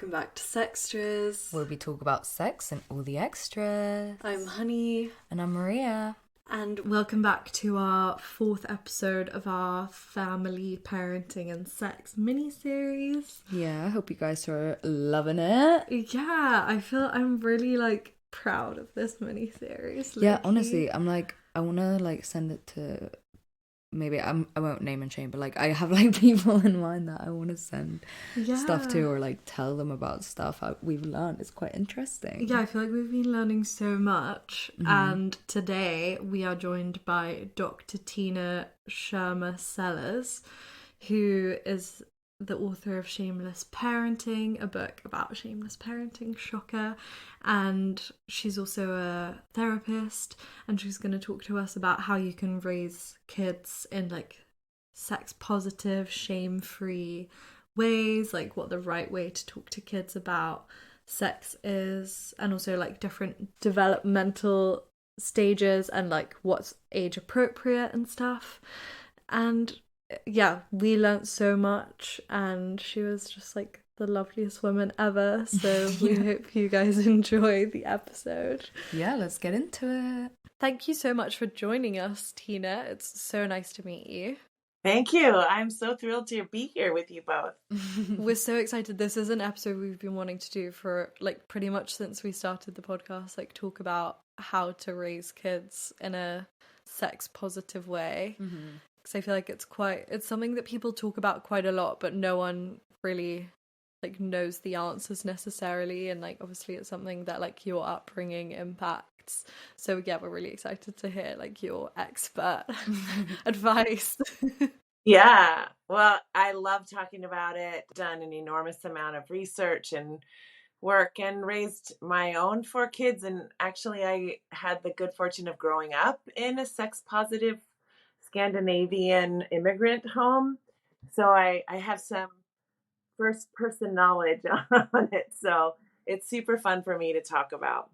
welcome back to Sextras, where we talk about sex and all the extras. I'm Honey. And I'm Maria. And welcome back to our 4th episode of our family parenting and sex mini-series. Yeah, I hope you guys are loving it. Yeah, I feel I'm really proud of this mini-series. Yeah, honestly, I'm I want to send it to, maybe I won't name and shame, but I have people in mind that I want to send stuff to, or tell them about stuff we've learned. It's quite interesting. Yeah, I feel like we've been learning so much. And today we are joined by Dr. Tina Schermer Sellers, who is the author of Shameless Parenting, a book about shameless parenting, shocker. And she's also a therapist, and she's going to talk to us about how you can raise kids in sex positive, shame-free ways, what the right way to talk to kids about sex is, and also different developmental stages and what's age appropriate and stuff. And yeah, we learnt so much, and she was just the loveliest woman ever. So we hope you guys enjoy the episode. Yeah, let's get into it. Thank you so much for joining us, Tina. It's so nice to meet you. Thank you. I'm so thrilled to be here with you both. We're so excited. This is an episode we've been wanting to do for pretty much since we started the podcast, talk about how to raise kids in a sex positive way. Because I feel it's something that people talk about quite a lot, but no one really knows the answers necessarily. And obviously it's something that your upbringing impacts. So yeah, we're really excited to hear your expert advice. Yeah, well, I love talking about it. Done an enormous amount of research and work and raised my own 4 kids. And actually I had the good fortune of growing up in a sex positive Scandinavian immigrant home. So I have some first person knowledge on it. So it's super fun for me to talk about.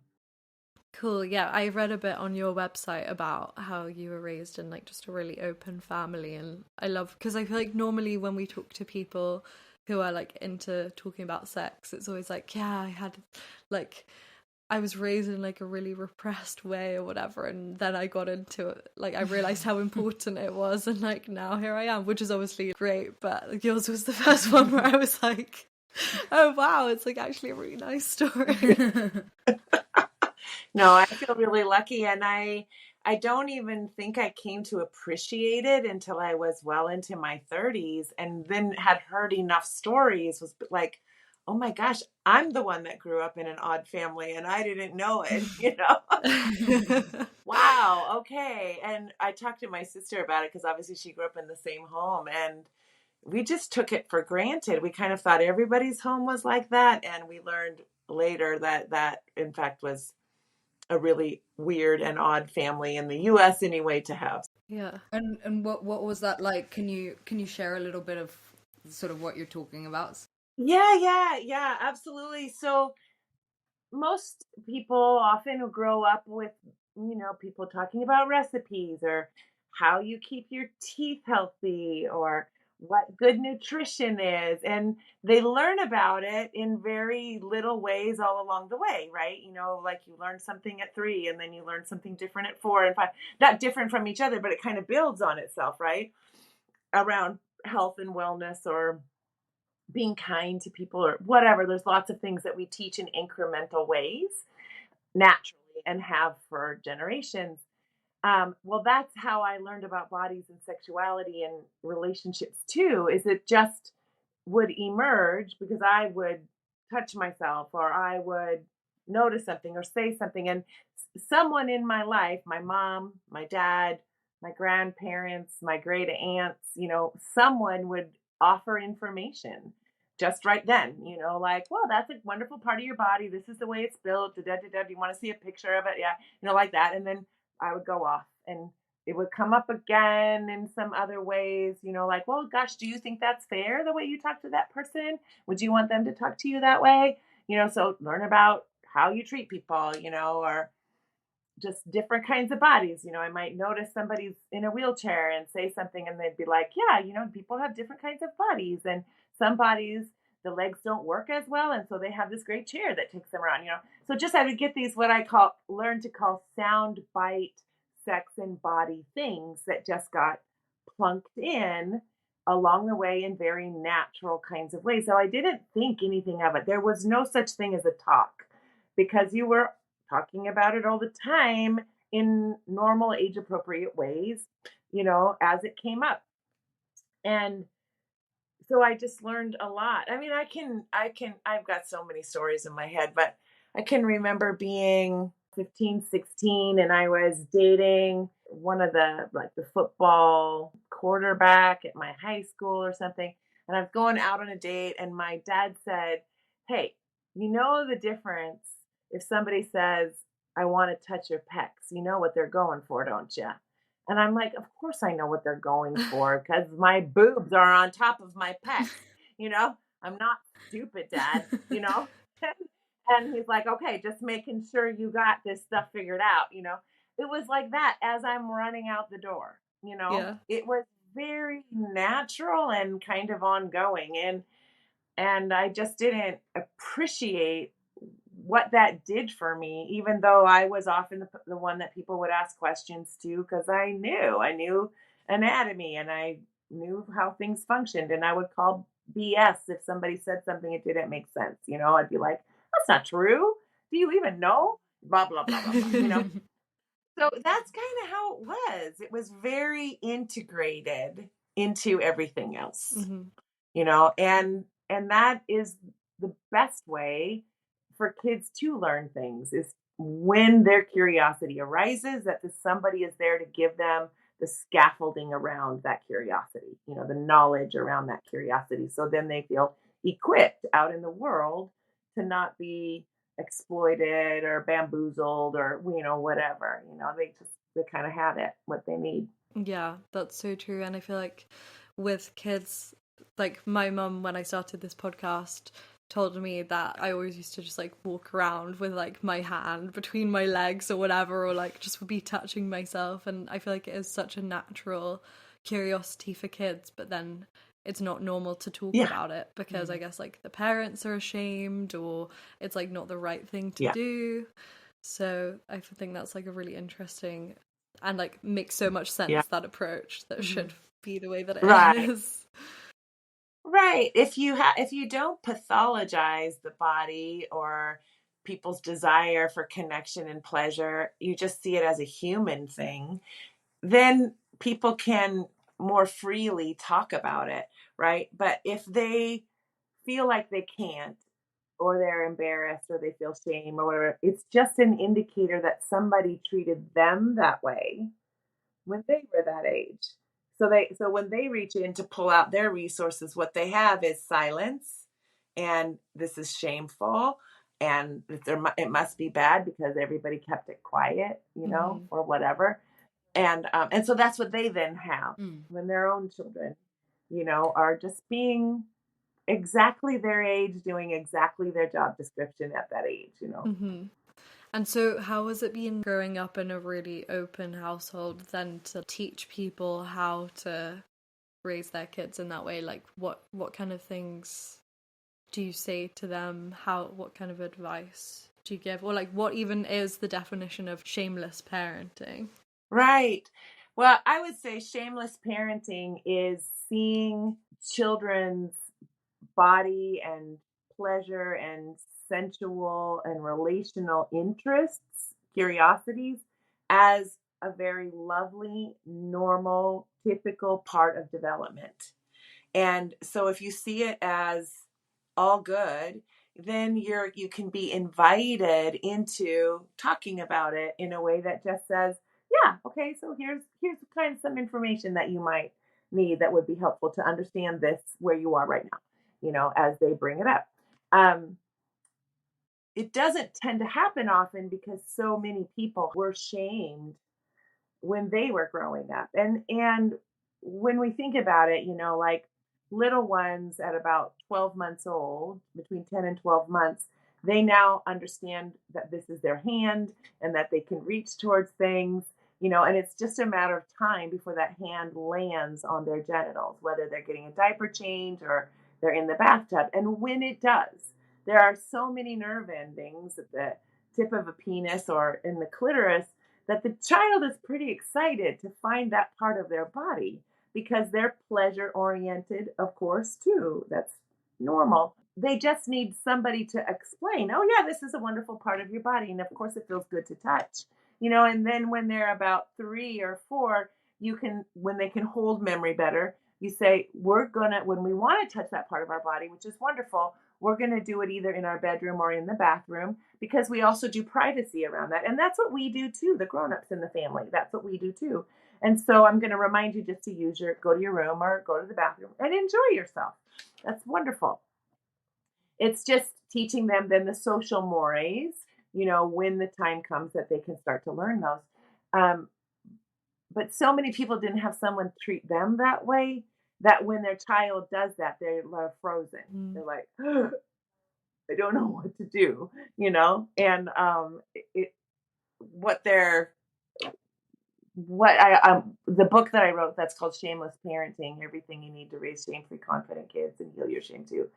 Cool. Yeah, I read a bit on your website about how you were raised in just a really open family, and I love, because I feel normally when we talk to people who are into talking about sex, it's always yeah, I had I was raised in a really repressed way or whatever, and then I got into it, I realized how important it was, and now here I am, which is obviously great, but yours was the first one where I was oh wow, it's actually a really nice story. No, I feel really lucky, and I don't even think I came to appreciate it until I was well into my 30s, and then had heard enough stories, was oh my gosh, I'm the one that grew up in an odd family and I didn't know it, Wow, okay. And I talked to my sister about it because obviously she grew up in the same home, and we just took it for granted. We kind of thought everybody's home was like that, and we learned later that in fact was a really weird and odd family in the US anyway to have. Yeah. And what was that like? Can you share a little bit of sort of what you're talking about? Yeah, absolutely. So most people often grow up with, people talking about recipes or how you keep your teeth healthy or what good nutrition is. And they learn about it in very little ways all along the way, right? You learn something at 3 and then you learn something different at 4 and 5, not different from each other, but it kind of builds on itself, right? Around health and wellness or being kind to people or whatever. There's lots of things that we teach in incremental ways naturally and have for generations. Well, that's how I learned about bodies and sexuality and relationships too, is it just would emerge because I would touch myself or I would notice something or say something. And someone in my life, my mom, my dad, my grandparents, my great aunts, someone would offer information just right then, well, that's a wonderful part of your body. This is the way it's built. Da, da, da, da. Do you want to see a picture of it? Yeah, like that. And then I would go off and it would come up again in some other ways, well, gosh, do you think that's fair the way you talk to that person? Would you want them to talk to you that way? So learn about how you treat people, or just different kinds of bodies. I might notice somebody's in a wheelchair and say something and they'd be like, yeah, people have different kinds of bodies, and some bodies the legs don't work as well. And so they have this great chair that takes them around, So just I would get these, what I learn to call sound bite, sex and body things that just got plunked in along the way in very natural kinds of ways. So I didn't think anything of it. There was no such thing as a talk because you were talking about it all the time in normal age appropriate ways, as it came up. And so I just learned a lot. I mean, I've got so many stories in my head, but I can remember being 15, 16, and I was dating one of the football quarterback at my high school or something. And I was going out on a date, and my dad said, "Hey, you know the difference if somebody says, 'I want to touch your pecs,' you know what they're going for, don't you?" And I'm like, of course I know what they're going for because my boobs are on top of my pecs. I'm not stupid, Dad, And he's like, okay, just making sure you got this stuff figured out. It was like that as I'm running out the door. Yeah. It was very natural and kind of ongoing. And I just didn't appreciate what that did for me, even though I was often the one that people would ask questions to because I knew anatomy and I knew how things functioned, and I would call BS if somebody said something that didn't make sense. I'd be like, "That's not true. Do you even know?" Blah blah blah blah blah. So that's kind of how it was. It was very integrated into everything else. Mm-hmm. And that is the best way for kids to learn things is when their curiosity arises, that somebody is there to give them the scaffolding around that curiosity, the knowledge around that curiosity. So then they feel equipped out in the world to not be exploited or bamboozled or, whatever, they kind of have it, what they need. Yeah, that's so true. And I feel like with kids, like my mum, when I started this podcast, told me that I always used to just like walk around with like my hand between my legs or whatever, or like just would be touching myself. And I feel like it is such a natural curiosity for kids, but then it's not normal to talk about it because I guess like the parents are ashamed or it's like not the right thing to do. So I think that's like a really interesting and like makes so much sense, that approach that should be the way that it is. Right. If you don't pathologize the body or people's desire for connection and pleasure, you just see it as a human thing, then people can more freely talk about it, right? But if they feel like they can't, or they're embarrassed, or they feel shame, or whatever, it's just an indicator that somebody treated them that way when they were that age. So when they reach in to pull out their resources, what they have is silence, and this is shameful, and it must be bad because everybody kept it quiet, or whatever. And so that's what they then have when their own children, are just being exactly their age, doing exactly their job description at that age, And so how has it been growing up in a really open household then to teach people how to raise their kids in that way? Like what kind of things do you say to them? What kind of advice do you give? Or like what even is the definition of shameless parenting? Right. Well, I would say shameless parenting is seeing children's body and pleasure and sensual and relational interests, curiosities, as a very lovely, normal, typical part of development. And so if you see it as all good, then you can be invited into talking about it in a way that just says, yeah, okay, so here's kind of some information that you might need that would be helpful to understand this where you are right now, as they bring it up. It doesn't tend to happen often because so many people were shamed when they were growing up. And when we think about it, like little ones at about 12 months old, between 10 and 12 months, they now understand that this is their hand and that they can reach towards things, and it's just a matter of time before that hand lands on their genitals, whether they're getting a diaper change or they're in the bathtub. And when it does, there are so many nerve endings at the tip of a penis or in the clitoris that the child is pretty excited to find that part of their body because they're pleasure oriented, of course, too. That's normal. They just need somebody to explain, oh, yeah, this is a wonderful part of your body. And of course, it feels good to touch, and then when they're about 3 or 4, when they can hold memory better, you say, when we want to touch that part of our body, which is wonderful, we're going to do it either in our bedroom or in the bathroom because we also do privacy around that. And that's what we do too, the grown-ups in the family. That's what we do too. And so I'm going to remind you just to go to your room or go to the bathroom and enjoy yourself. That's wonderful. It's just teaching them then the social mores, when the time comes that they can start to learn those. But so many people didn't have someone treat them that way that when their child does that, they're frozen. They're like, I don't know what to do, and the book that I wrote that's called Shameless Parenting, Everything You Need to Raise Shame-Free Confident Kids and Heal Your Shame Too.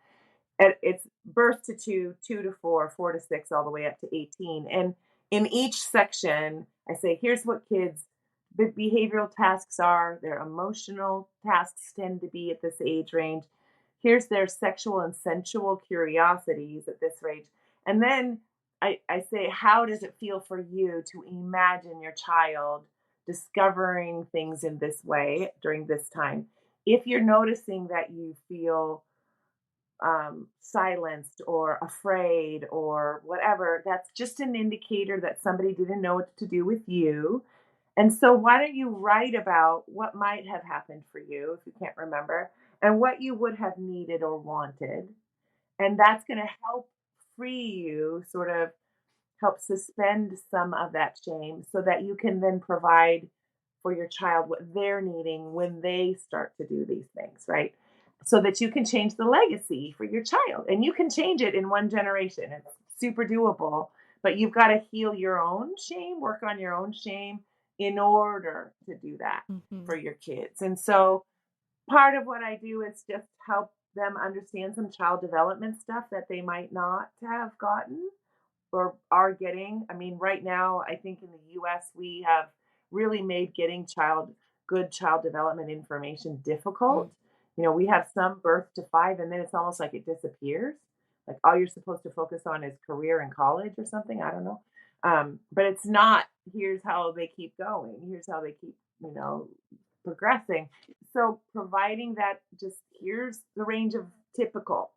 It's birth to 2, 2 to 4, 4 to 6, all the way up to 18. And in each section, I say, here's what kids' behavioral tasks are. Their emotional tasks tend to be at this age range. Here's their sexual and sensual curiosities at this range. And then I say, how does it feel for you to imagine your child discovering things in this way during this time? If you're noticing that you feel silenced or afraid or whatever, that's just an indicator that somebody didn't know what to do with you. And so why don't you write about what might have happened for you if you can't remember and what you would have needed or wanted. And that's going to help free you, sort of help suspend some of that shame so that you can then provide for your child what they're needing when they start to do these things, right? So that you can change the legacy for your child. And you can change it in one generation. It's super doable, but you've got to heal your own shame, work on your own shame in order to do that for your kids. And so part of what I do is just help them understand some child development stuff that they might not have gotten or are getting. I mean, right now, I think in the US, we have really made getting good child development information difficult. We have some birth to 5, and then it's almost like it disappears. Like all you're supposed to focus on is career and college or something. I don't know. But it's not, here's how they keep going. Here's how they keep, progressing. So providing that, just here's the range of typical,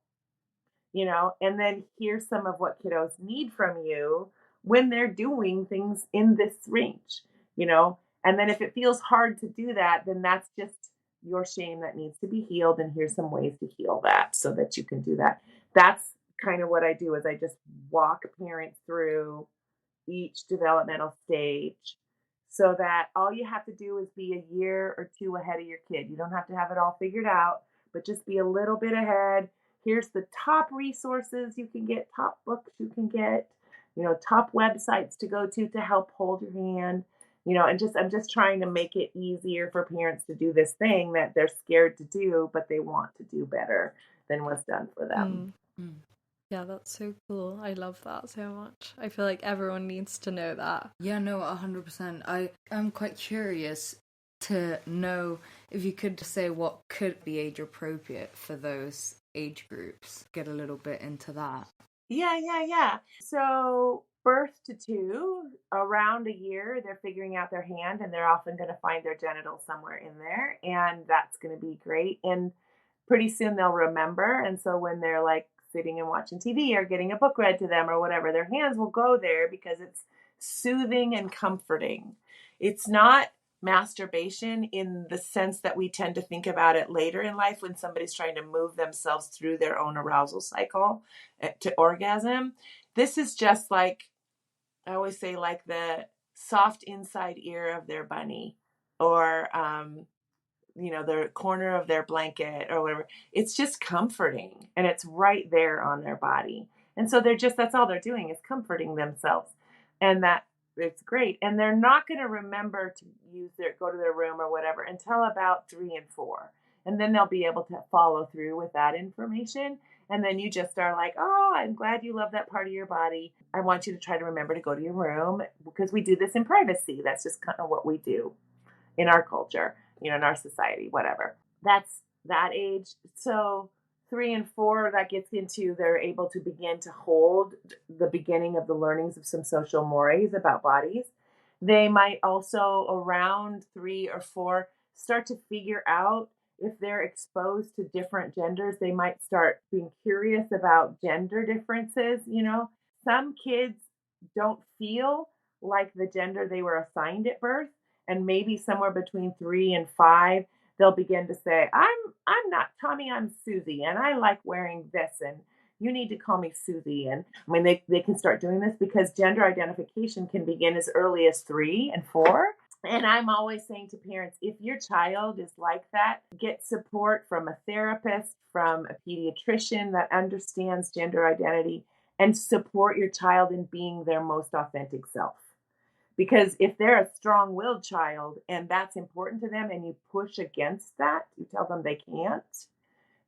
and then here's some of what kiddos need from you when they're doing things in this range, and then if it feels hard to do that, then that's just your shame that needs to be healed. And here's some ways to heal that so that you can do that. That's kind of what I do, is I just walk parents through each developmental stage so that all you have to do is be a year or 2 ahead of your kid. You don't have to have it all figured out, but just be a little bit ahead. Here's the top resources you can get, top books you can get, top websites to go to help hold your hand, and I'm just trying to make it easier for parents to do this thing that they're scared to do, but they want to do better than what's done for them. Yeah, that's so cool. I love that so much. I feel like everyone needs to know that. Yeah, no, 100%. I'm quite curious to know if you could say what could be age appropriate for those age groups. Get a little bit into that. Yeah. So birth to 2, around a year, they're figuring out their hand, and they're often going to find their genitals somewhere in there, and that's going to be great. And pretty soon they'll remember. And so when they're like sitting and watching TV or getting a book read to them or whatever, their hands will go there because it's soothing and comforting. It's not masturbation in the sense that we tend to think about it later in life when somebody's trying to move themselves through their own arousal cycle to orgasm. This is just like, I always say, like the soft inside ear of their bunny, or the corner of their blanket or whatever. It's just comforting, and it's right there on their body. And so that's all they're doing is comforting themselves. And that it's great. And they're not going to remember to go to their room or whatever until about 3 and 4. And then they'll be able to follow through with that information. And then you just are like, oh, I'm glad you love that part of your body. I want you to try to remember to go to your room, because we do this in privacy. That's just kind of what we do in our culture, in our society, whatever. That's that age. So 3 and 4, that gets into, they're able to begin to hold the beginning of the learnings of some social mores about bodies. They might also, around 3 or 4, start to figure out if they're exposed to different genders. They might start being curious about gender differences. Some kids don't feel like the gender they were assigned at birth, and maybe somewhere between 3 and 5, they'll begin to say, I'm not Tommy, I'm Susie, and I like wearing this, and you need to call me Susie. And I mean, they can start doing this because gender identification can begin as early as 3 and 4. And I'm always saying to parents, if your child is like that, get support from a therapist, from a pediatrician that understands gender identity, and support your child in being their most authentic self. Because if they're a strong-willed child and that's important to them, and you push against that, you tell them they can't,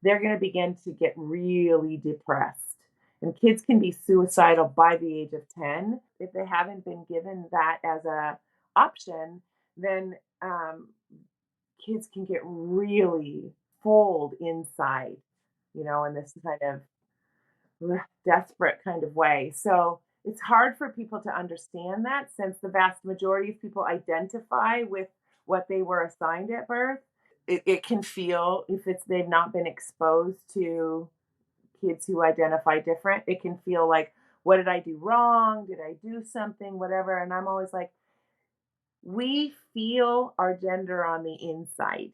they're going to begin to get really depressed. And kids can be suicidal by the age of 10. If they haven't been given that as a option, then kids can get really fold inside, in this kind of desperate kind of way. So it's hard for people to understand that, since the vast majority of people identify with what they were assigned at birth. It can feel, if they've not been exposed to kids who identify different, it can feel like, what did I do wrong? Did I do something? Whatever. And I'm always like, we feel our gender on the inside.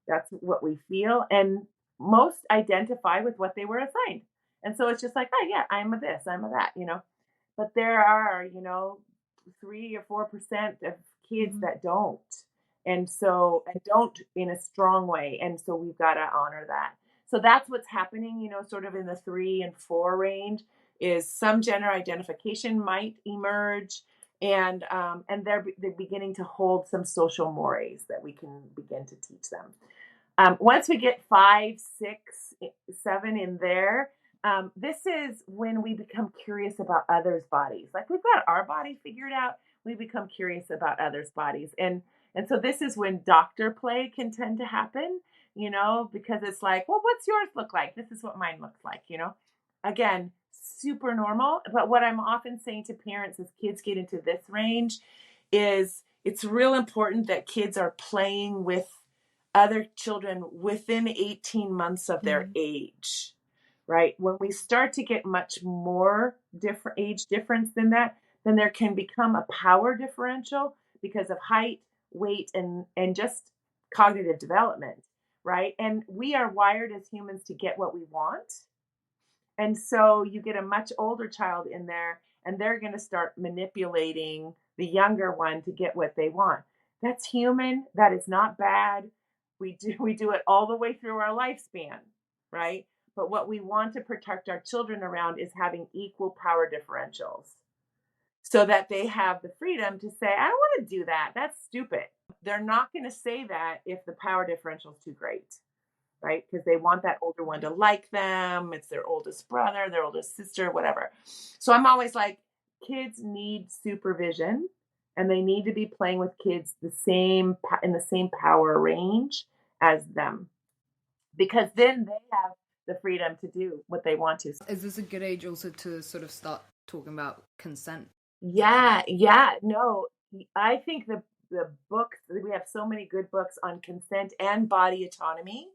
That's what we feel. And most identify with what they were assigned. And so it's just like, oh yeah, I'm a this, I'm a that, But there are, 3 or 4% of kids that don't. And don't in a strong way. And so we've got to honor that. So that's what's happening, sort of in the 3 and 4 range, is some gender identification might emerge, and they're beginning to hold some social mores that we can begin to teach them. Once we get 5, 6, 7 in there, this is when we become curious about others' bodies. Like, we've got our body figured out, we become curious about others' bodies. And so this is when doctor play can tend to happen, because it's like, well, what's yours look like? This is what mine looks like, Again, super normal. But what I'm often saying to parents as kids get into this range is, it's real important that kids are playing with other children within 18 months of their age, right? When we start to get much more different age difference than that, then there can become a power differential because of height, weight, and just cognitive development, right? And we are wired as humans to get what we want. And so you get a much older child in there, and they're going to start manipulating the younger one to get what they want. That's human. That is not bad. We do it all the way through our lifespan, right? But what we want to protect our children around is having equal power differentials, so that they have the freedom to say, I don't want to do that. That's stupid. They're not going to say that if the power differential is too great, right? Because they want that older one to like them. It's their oldest brother, their oldest sister, whatever. So I'm always like, kids need supervision, and they need to be playing with kids in the same power range as them, because then they have the freedom to do what they want to. Is this a good age also to sort of start talking about consent? Yeah, no, I think the books, we have so many good books on consent and body autonomy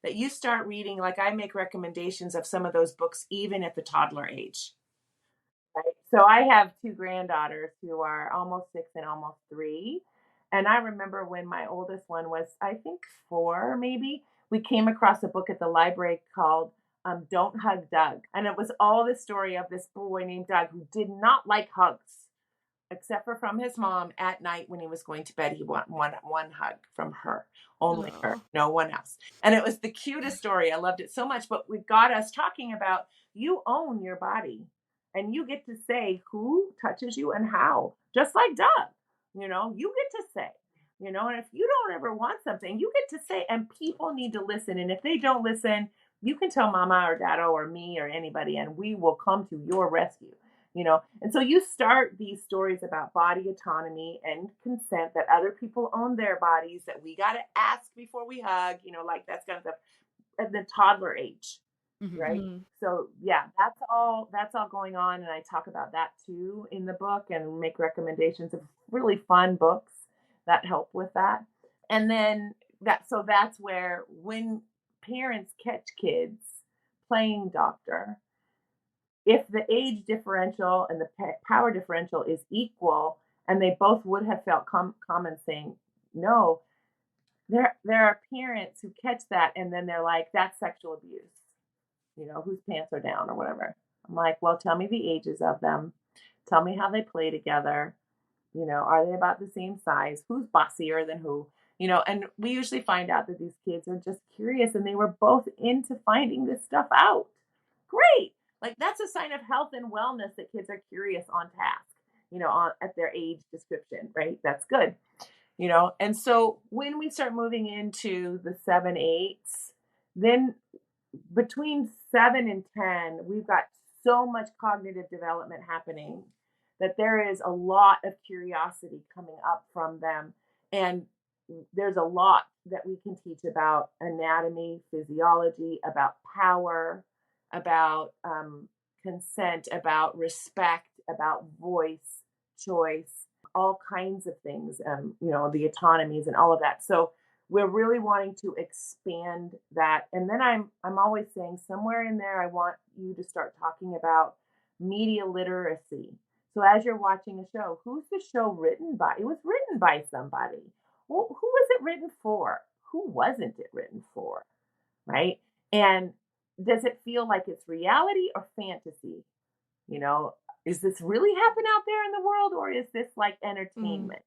that you start reading. Like, I make recommendations of some of those books even at the toddler age, right? So I have 2 granddaughters who are almost 6 and almost 3. And I remember when my oldest one was, I think, 4, maybe, we came across a book at the library called Don't Hug Doug. And it was all the story of this boy named Doug who did not like hugs, except for from his mom at night when he was going to bed. He wanted one hug from her, only her, no one else. And it was the cutest story. I loved it so much. But we got us talking about, you own your body, and you get to say who touches you and how, just like Doug. You get to say. And if you don't ever want something, you get to say, and people need to listen. And if they don't listen, you can tell mama or dada or me or anybody, and we will come to your rescue. And so you start these stories about body autonomy and consent, that other people own their bodies, that we got to ask before we hug, like that's kind of stuff. At the toddler age, right? Mhm. So yeah, that's all going on, and I talk about that too in the book and make recommendations of really fun books that help with that. And then that's where, when parents catch kids playing doctor, if the age differential and the power differential is equal, and they both would have felt common saying no, there are parents who catch that, and then they're like, that's sexual abuse, whose pants are down or whatever. I'm like, well, tell me the ages of them. Tell me how they play together. Are they about the same size? Who's bossier than who? And we usually find out that these kids are just curious, and they were both into finding this stuff out. Great. Like, that's a sign of health and wellness, that kids are curious on task, at their age description, right? That's good. And so when we start moving into the 7-8s, then between 7 and 10, we've got so much cognitive development happening that there is a lot of curiosity coming up from them. And there's a lot that we can teach about anatomy, physiology, about power, about consent, about respect, about voice, choice, all kinds of things, the autonomies and all of that. So we're really wanting to expand that. And then I'm always saying, somewhere in there, I want you to start talking about media literacy. So as you're watching a show, who's the show written by? It was written by somebody. Well, who was it written for? Who wasn't it written for? Right? And does it feel like it's reality or fantasy? Is this really happening out there in the world, or is this like entertainment?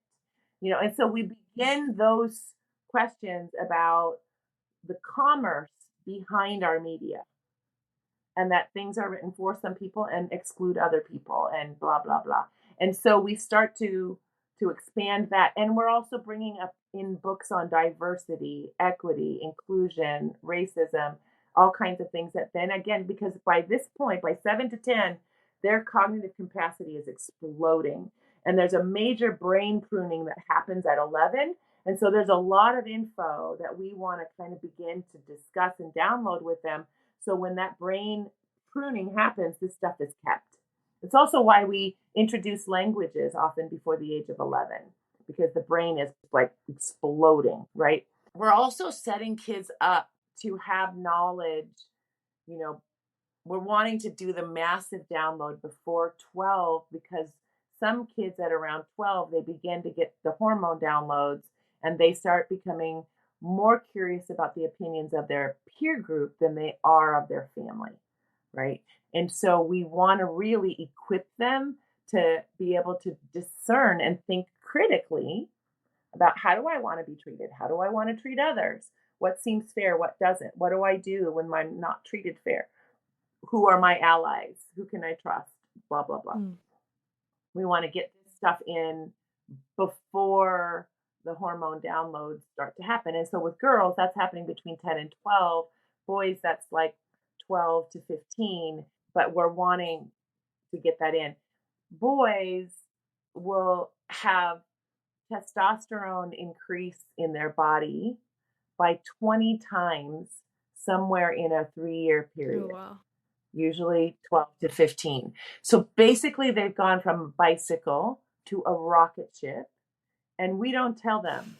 And so we begin those questions about the commerce behind our media, and that things are written for some people and exclude other people, and blah blah blah. And so we start to expand that, and we're also bringing up in books on diversity, equity, inclusion, racism, all kinds of things, that then again, because by this point, by 7 to 10, their cognitive capacity is exploding, and there's a major brain pruning that happens at 11. And so there's a lot of info that we want to kind of begin to discuss and download with them. So when that brain pruning happens, this stuff is kept. It's also why we introduce languages often before the age of 11, because the brain is like exploding, right? We're also setting kids up to have knowledge. We're wanting to do the massive download before 12, because some kids at around 12, they begin to get the hormone downloads, and they start becoming more curious about the opinions of their peer group than they are of their family, right? And so we want to really equip them to be able to discern and think critically about, how do I want to be treated? How do I want to treat others? What seems fair? What doesn't? What do I do when I'm not treated fair? Who are my allies? Who can I trust? Blah, blah, blah. We want to get this stuff in before the hormone downloads start to happen. And so with girls, that's happening between 10 and 12. Boys, that's like 12 to 15, but we're wanting to get that in. Boys will have testosterone increase in their body by 20 times somewhere in a 3-year period. Oh, wow. Usually 12 to 15. So basically, they've gone from a bicycle to a rocket ship, and we don't tell them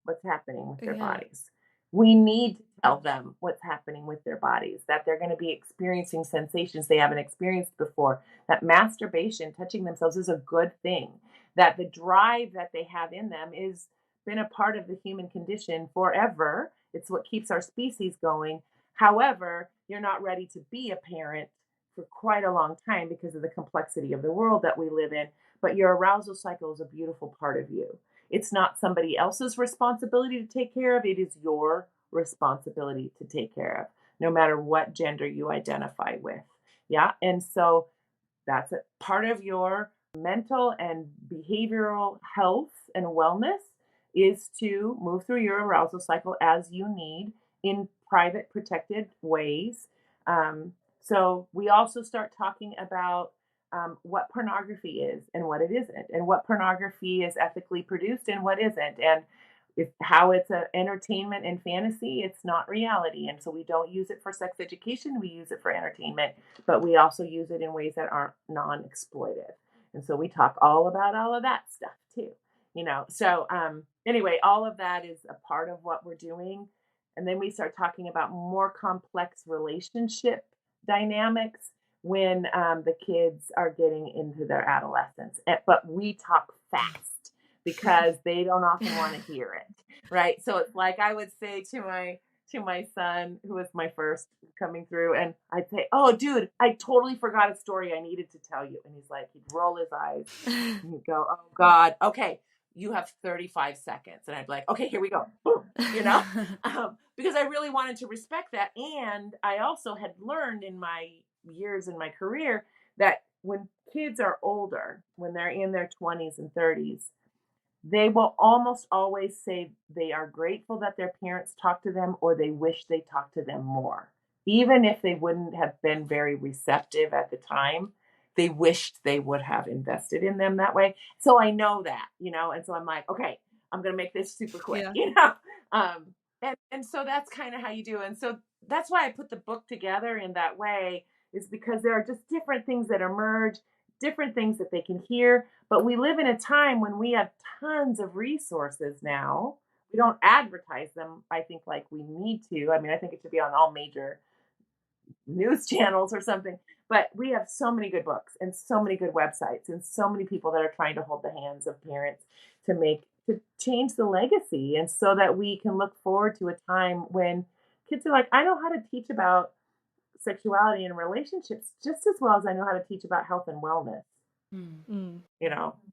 what's happening with their bodies. We need to tell them what's happening with their bodies, that they're going to be experiencing sensations they haven't experienced before, that masturbation, touching themselves, is a good thing, that the drive that they have in them is been a part of the human condition forever. It's what keeps our species going. However, you're not ready to be a parent for quite a long time because of the complexity of the world that we live in, but your arousal cycle is a beautiful part of you. It's not somebody else's responsibility to take care of. It is your responsibility to take care of, no matter what gender you identify with. Yeah. And so that's a part of your mental and behavioral health and wellness. is to move through your arousal cycle as you need in private, protected ways. So we also start talking about what pornography is and what it isn't, and what pornography is ethically produced and what isn't, and how it's an entertainment and fantasy. It's not reality, and so we don't use it for sex education. We use it for entertainment, but we also use it in ways that aren't non-exploitive. And so we talk all about all of that stuff too. So anyway, all of that is a part of what we're doing. And then we start talking about more complex relationship dynamics when the kids are getting into their adolescence. But we talk fast because they don't often want to hear it, right? So it's like I would say to my son, who was my first coming through, and I'd say, "Oh, dude, I totally forgot a story I needed to tell you." And he's like, he'd roll his eyes and he'd go, "Oh God, okay, you have 35 seconds." And I'd be like, "Okay, here we go." Boom, because I really wanted to respect that. And I also had learned in my years in my career that when kids are older, when they're in their 20s and 30s, they will almost always say they are grateful that their parents talked to them, or they wish they talked to them more. Even if they wouldn't have been very receptive at the time, they wished they would have invested in them that way. So I know that, and so I'm like, okay, I'm going to make this super quick, Yeah. and so that's kind of how you do. And so that's why I put the book together in that way, is because there are just different things that emerge, different things that they can hear. But we live in a time when we have tons of resources now. We don't advertise them, I think, like we need to. I mean, I think it should be on all major news channels or something. But we have so many good books and so many good websites and so many people that are trying to hold the hands of parents to change the legacy, and so that we can look forward to a time when kids are like, I know how to teach about sexuality and relationships just as well as I know how to teach about health and wellness. Mm.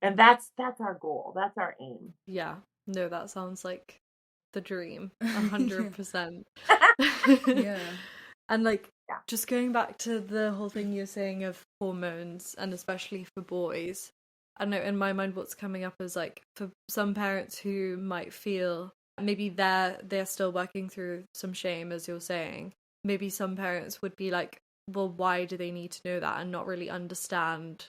And that's our goal. That's our aim. Yeah. No, that sounds like the dream. 100%. Yeah. And like, Yeah. just going back to the whole thing you're saying of hormones, and especially for boys, I know in my mind what's coming up is like, for some parents who might feel maybe they're still working through some shame, as you're saying, maybe some parents would be like, well, why do they need to know that, and not really understand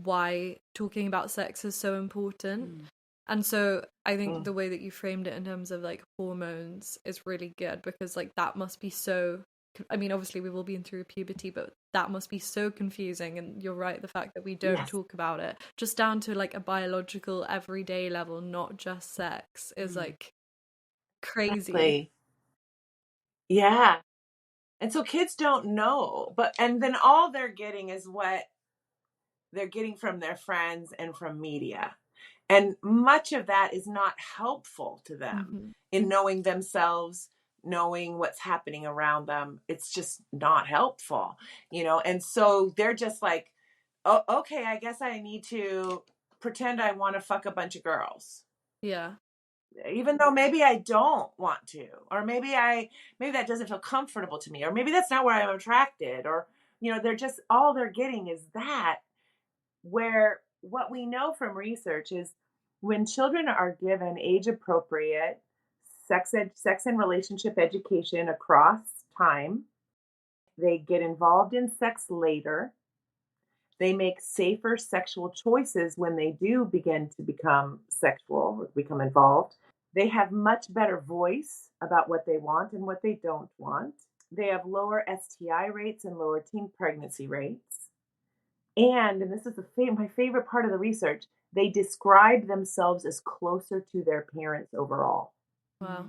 why talking about sex is so important. And so I think the way that you framed it in terms of like hormones is really good, because like that must be so, I mean, obviously we've all been through puberty, but that must be so confusing. And you're right, the fact that we don't talk about it just down to like a biological everyday level, not just sex, is like crazy. Exactly. Yeah. And so kids don't know, and then all they're getting is what they're getting from their friends and from media. And much of that is not helpful to them in knowing themselves, knowing what's happening around them. It's just not helpful, And so they're just like, oh, okay, I guess I need to pretend I want to fuck a bunch of girls. Yeah. Even though maybe I don't want to, or maybe that doesn't feel comfortable to me, or maybe that's not where I'm attracted, or, they're just, all they're getting is that. Where what we know from research is when children are given age appropriate sex and relationship education across time, they get involved in sex later. They make safer sexual choices when they do begin to become sexual or become involved. They have much better voice about what they want and what they don't want. They have lower STI rates and lower teen pregnancy rates. And this is my favorite part of the research, they describe themselves as closer to their parents overall. Wow.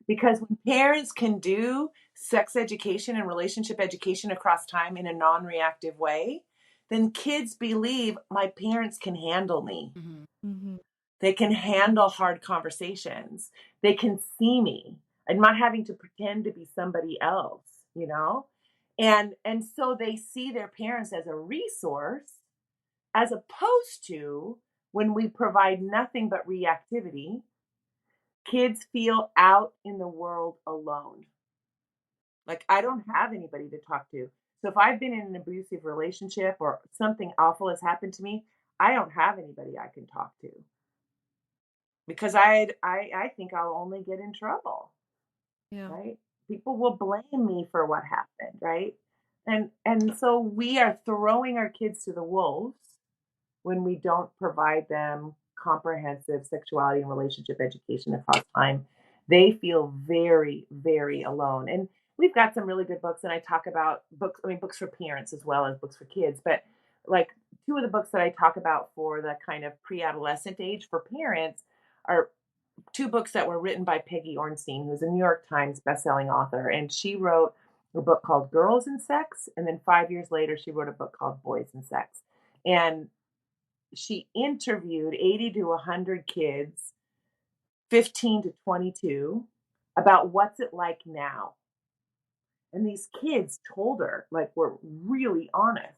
Because when parents can do sex education and relationship education across time in a non-reactive way, then kids believe my parents can handle me. They can handle hard conversations. They can see me. I'm not having to pretend to be somebody else, And so they see their parents as a resource, as opposed to when we provide nothing but reactivity, kids feel out in the world alone. Like, I don't have anybody to talk to. So if I've been in an abusive relationship or something awful has happened to me, I don't have anybody I can talk to. because I think I'll only get in trouble, Yeah. right? People will blame me for what happened, right? And so we are throwing our kids to the wolves when we don't provide them comprehensive sexuality and relationship education across time. They feel very, very alone. And we've got some really good books, and I talk about books, I mean, books for parents as well as books for kids. But like two of the books that I talk about for the kind of pre adolescent age for parents are two books that were written by Peggy Ornstein, who's a New York Times bestselling author. And she wrote a book called Girls and Sex. And then 5 years later, she wrote a book called Boys and Sex. And she interviewed 80 to 100 kids, 15 to 22, about what's it like now. And these kids told her, like, we're really honest.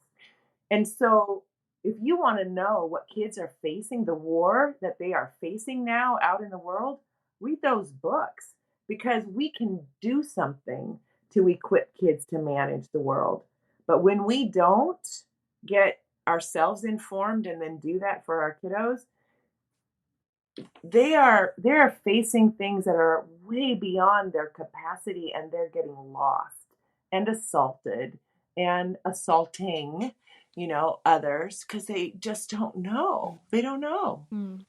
And so, if you want to know what kids are facing, the war that they are facing now out in the world, read those books because we can do something to equip kids to manage the world. But when we don't get ourselves informed and then do that for our kiddos, they're facing things that are way beyond their capacity, and they're getting lost and assaulted and assaulting, others because they just don't know. They don't know. Mm.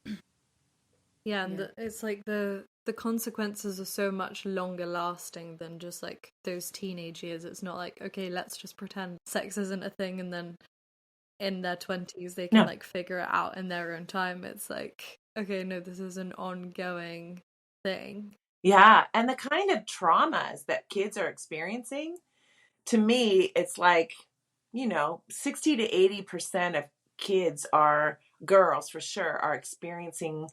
Yeah, and it's like the consequences are so much longer lasting than just like those teenage years. It's not like, okay, let's just pretend sex isn't a thing, and then in their 20s they can No. like figure it out in their own time. It's like, okay, no, this is an ongoing thing. Yeah, and the kind of traumas that kids are experiencing, to me, it's like, 60 to 80% of kids are girls for sure are experiencing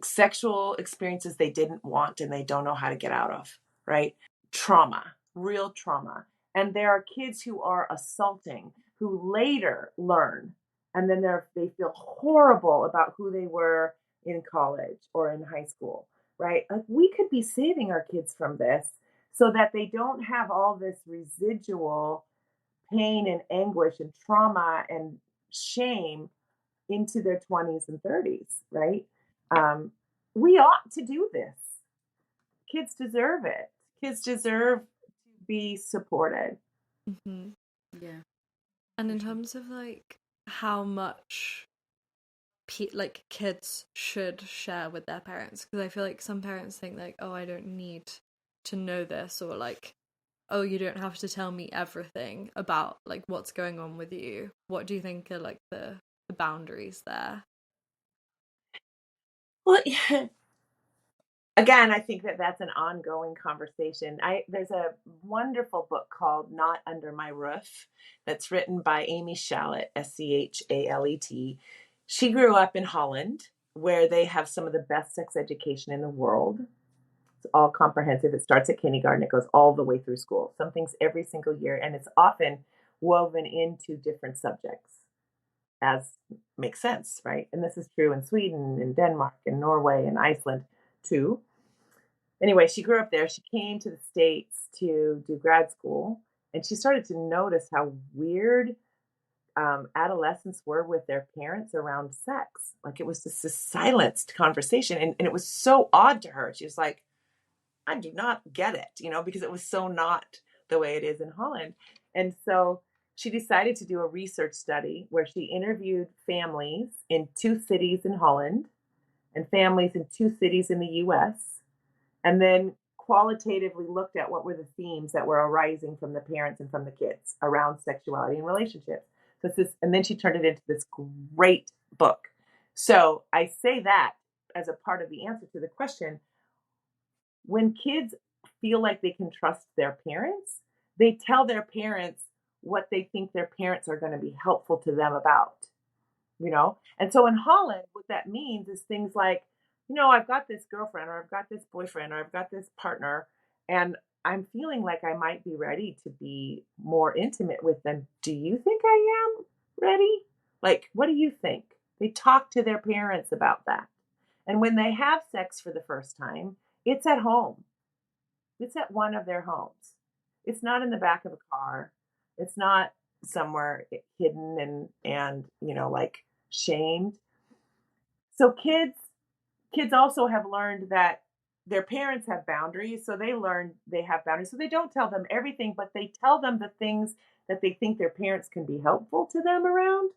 sexual experiences they didn't want and they don't know how to get out of, right? Trauma, real trauma. And there are kids who are assaulting who later learn, and then they feel horrible about who they were in college or in high school, right? Like we could be saving our kids from this so that they don't have all this residual pain and anguish and trauma and shame into their 20s and 30s, right? Um, we ought to do this. Kids deserve it. Kids deserve to be supported. Mm-hmm. Yeah. And in terms of like how much like kids should share with their parents, because I feel like some parents think like, oh, I don't need to know this, or like, oh, you don't have to tell me everything about like what's going on with you. What do you think are like the boundaries there? Well, again, I think that that's an ongoing conversation. There's a wonderful book called Not Under My Roof that's written by Amy Shalet, Schalet. She grew up in Holland, where they have some of the best sex education in the world. It's all comprehensive. It starts at kindergarten. It goes all the way through school. Some things every single year, and it's often woven into different subjects, as makes sense, right? And this is true in Sweden and Denmark and Norway and Iceland too. Anyway, she grew up there. She came to the States to do grad school, and she started to notice how weird adolescents were with their parents around sex. Like it was just a silenced conversation. And it was so odd to her. She was like, I do not get it, because it was so not the way it is in Holland. And so she decided to do a research study where she interviewed families in 2 cities in Holland and families in 2 cities in the US, and then qualitatively looked at what were the themes that were arising from the parents and from the kids around sexuality and relationships. And then she turned it into this great book. So I say that as a part of the answer to the question. When kids feel like they can trust their parents, they tell their parents what they think their parents are going to be helpful to them about. And so in Holland, what that means is things like, I've got this girlfriend, or I've got this boyfriend, or I've got this partner, and I'm feeling like I might be ready to be more intimate with them. Do you think I am ready? Like, what do you think? They talk to their parents about that. And when they have sex for the first time, it's at home. It's at one of their homes. It's not in the back of a car. It's not somewhere hidden and like shamed. So kids kids also have learned that their parents have boundaries, so they learn they have boundaries. So they don't tell them everything, but they tell them the things that they think their parents can be helpful to them around.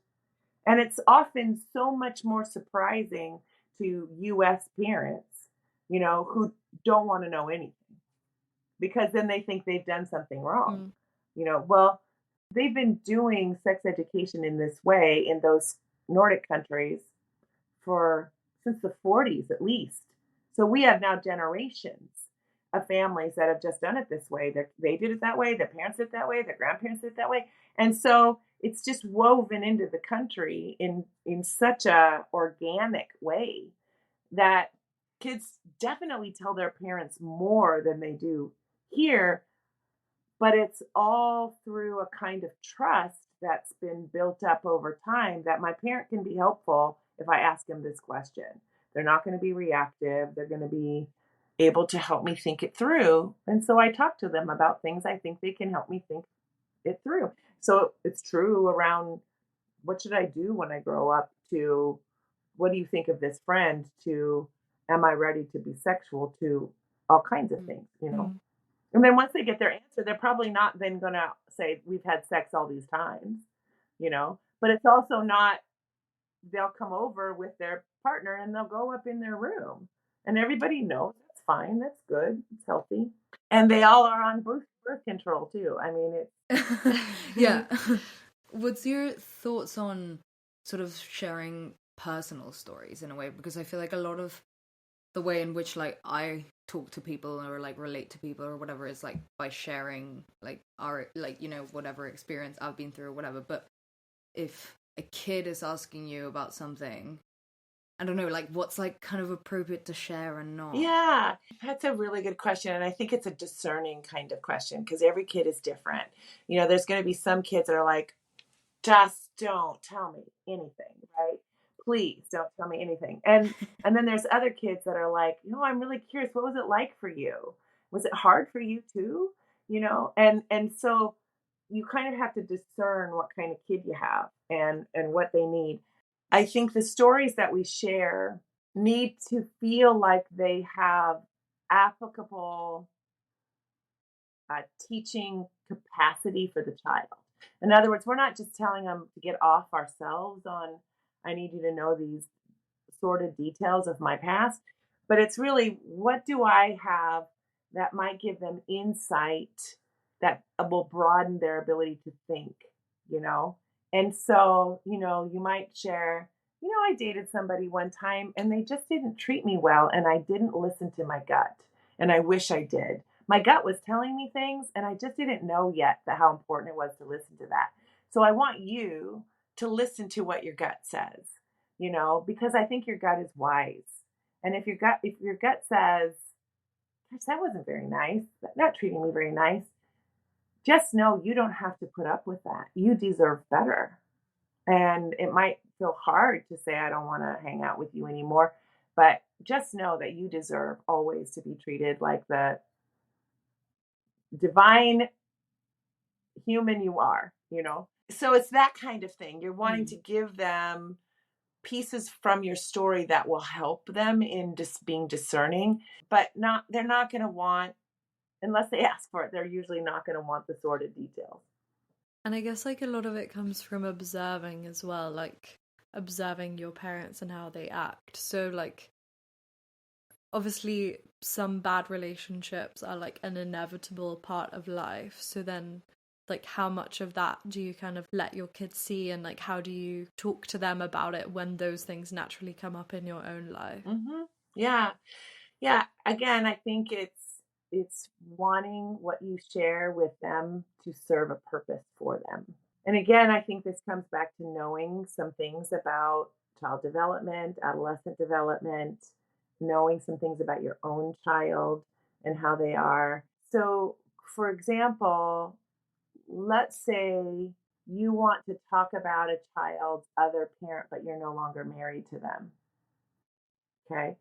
And it's often so much more surprising to US parents, who don't want to know anything because then they think they've done something wrong. Well, they've been doing sex education in this way in those Nordic countries for since the 40s at least. So we have now generations of families that have just done it this way. They did it that way, their parents did it that way, their grandparents did it that way. And so it's just woven into the country in such a organic way that kids definitely tell their parents more than they do here, but it's all through a kind of trust that's been built up over time that my parent can be helpful if I ask them this question. They're not going to be reactive. They're going to be able to help me think it through. And so I talk to them about things I think they can help me think it through. So it's true around what should I do when I grow up, to what do you think of this friend, to am I ready to be sexual, to all kinds of things. And then once they get their answer, they're probably not then going to say, we've had sex all these times. But it's also not, they'll come over with their partner and they'll go up in their room. And everybody knows that's fine, that's good, it's healthy. And they all are on birth control too. I mean, it's. Yeah. What's your thoughts on sort of sharing personal stories in a way? Because I feel like a lot of the way in which like I talk to people or like relate to people or whatever is like by sharing like our like whatever experience I've been through or whatever. But if a kid is asking you about something, I don't know, like what's like kind of appropriate to share and not. Yeah, that's a really good question. And I think it's a discerning kind of question because every kid is different. There's going to be some kids that are like, just don't tell me anything, right? Please don't tell me anything. And then there's other kids that are like, I'm really curious. What was it like for you? Was it hard for you too? And so you kind of have to discern what kind of kid you have and what they need. I think the stories that we share need to feel like they have applicable teaching capacity for the child. In other words, we're not just telling them to get off ourselves on, I need you to know these sordid details of my past, but it's really, what do I have that might give them insight that will broaden their ability to think. And so, you might share, I dated somebody one time and they just didn't treat me well and I didn't listen to my gut. And I wish I did. My gut was telling me things and I just didn't know yet how important it was to listen to that. So I want you to listen to what your gut says, because I think your gut is wise. And if your gut says, gosh, that wasn't very nice, not treating me very nice, just know you don't have to put up with that. You deserve better. And it might feel hard to say, I don't want to hang out with you anymore, but just know that you deserve always to be treated like the divine human you are. So it's that kind of thing. You're wanting to give them pieces from your story that will help them in just being discerning, but they're not going to want, unless they ask for it, they're usually not going to want the sordid details. And I guess like a lot of it comes from observing as well, like observing your parents and how they act. So like obviously some bad relationships are like an inevitable part of life. So then like how much of that do you kind of let your kids see, and like how do you talk to them about it when those things naturally come up in your own life? Yeah Again, I think it's wanting what you share with them to serve a purpose for them. And again, I think this comes back to knowing some things about child development, adolescent development, knowing some things about your own child and how they are. So, for example, let's say you want to talk about a child's other parent, but you're no longer married to them. Okay.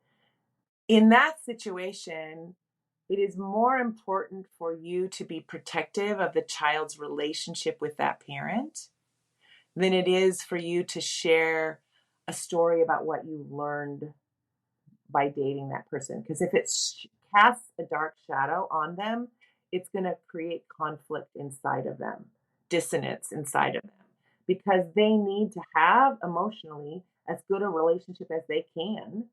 In that situation, it is more important for you to be protective of the child's relationship with that parent than it is for you to share a story about what you learned by dating that person. Because if it casts a dark shadow on them, it's going to create conflict inside of them, dissonance inside of them, because they need to have emotionally as good a relationship as they can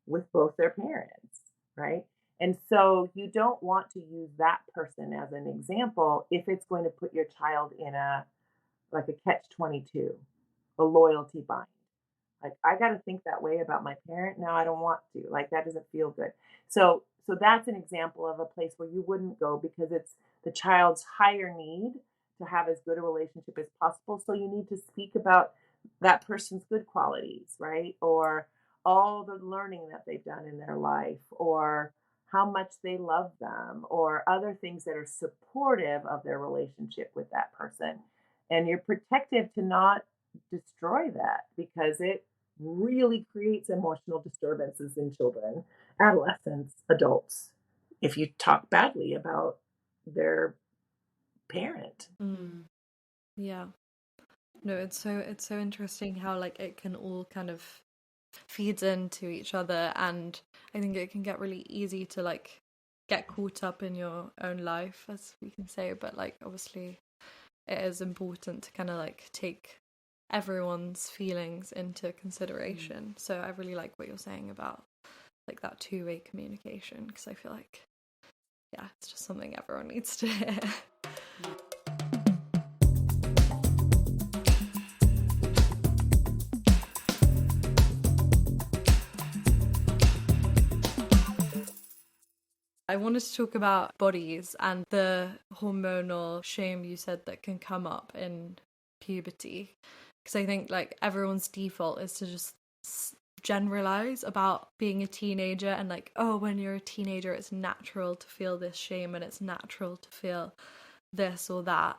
with both their parents, right? And so you don't want to use that person as an example if it's going to put your child in a like a catch 22, a loyalty bind. Like I got to think that way about my parent. Now I don't want to. Like that doesn't feel good. So that's an example of a place where you wouldn't go because it's the child's higher need to have as good a relationship as possible. So you need to speak about that person's good qualities, right? Or all the learning that they've done in their life, or how much they love them, or other things that are supportive of their relationship with that person. And you're protective to not destroy that because it really creates emotional disturbances in children, adolescents, adults, if you talk badly about their parent. Yeah. No, it's so interesting how like it can all kind of feeds into each other, and I think it can get really easy to like get caught up in your own life, as we can say, but like obviously it is important to kind of like take everyone's feelings into consideration. So I really like what you're saying about like that two-way communication, because I feel like, yeah, it's just something everyone needs to hear. I wanted to talk about bodies and the hormonal shame you said that can come up in puberty. Because I think like everyone's default is to just generalize about being a teenager and like, oh, when you're a teenager, it's natural to feel this shame and it's natural to feel this or that.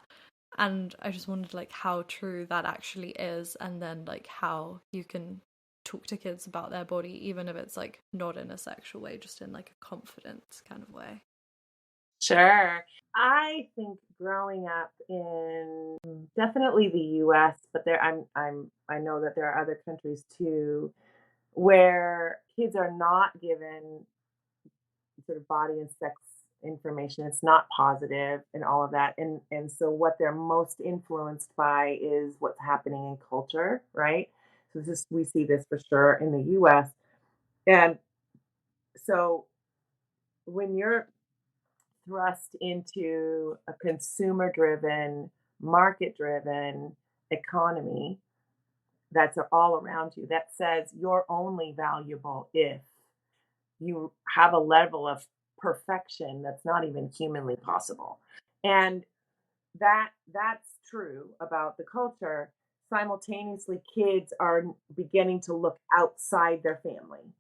And I just wondered like how true that actually is, and then like how you can talk to kids about their body, even if it's like not in a sexual way, just in like a confidence kind of way. Sure. I think growing up in definitely the US, but I know that there are other countries too where kids are not given sort of body and sex information. It's not positive and all of that. And so what they're most influenced by is what's happening in culture, right? So this is we see this for sure in the US. And so when you're thrust into a consumer driven, market driven economy that's all around you that says you're only valuable if you have a level of perfection that's not even humanly possible. And that's true about the culture. Simultaneously, kids are beginning to look outside their family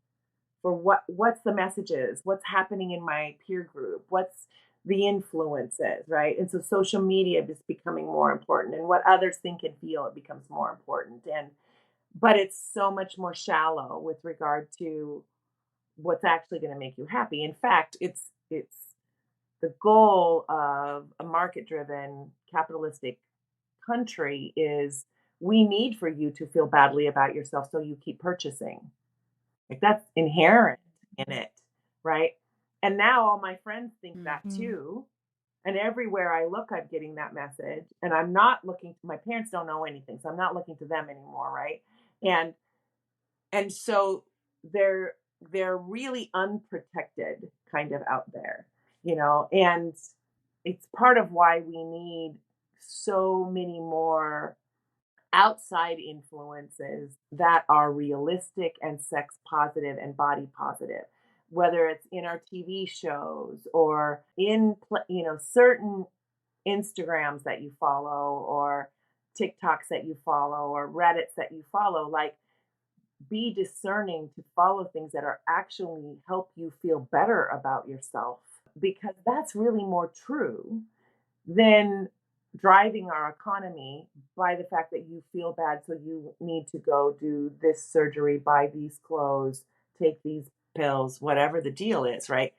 for what's the messages, what's happening in my peer group, what's the influences, right? And so social media is becoming more important, and what others think and feel it becomes more important. And but it's so much more shallow with regard to what's actually going to make you happy. In fact, it's the goal of a market driven capitalistic country is we need for you to feel badly about yourself so you keep purchasing. Like that's inherent in it, right? And now all my friends think that too. And everywhere I look, I'm getting that message. And I'm not looking, my parents don't know anything, so I'm not looking to them anymore, right? And so they're they're really unprotected kind of out there, and it's part of why we need so many more outside influences that are realistic and sex positive and body positive, whether it's in our TV shows or in certain Instagrams that you follow or TikToks that you follow or Reddits that you follow. Like, be discerning to follow things that are actually help you feel better about yourself, because that's really more true than driving our economy by the fact that you feel bad so you need to go do this surgery, buy these clothes, take these pills, whatever the deal is, right?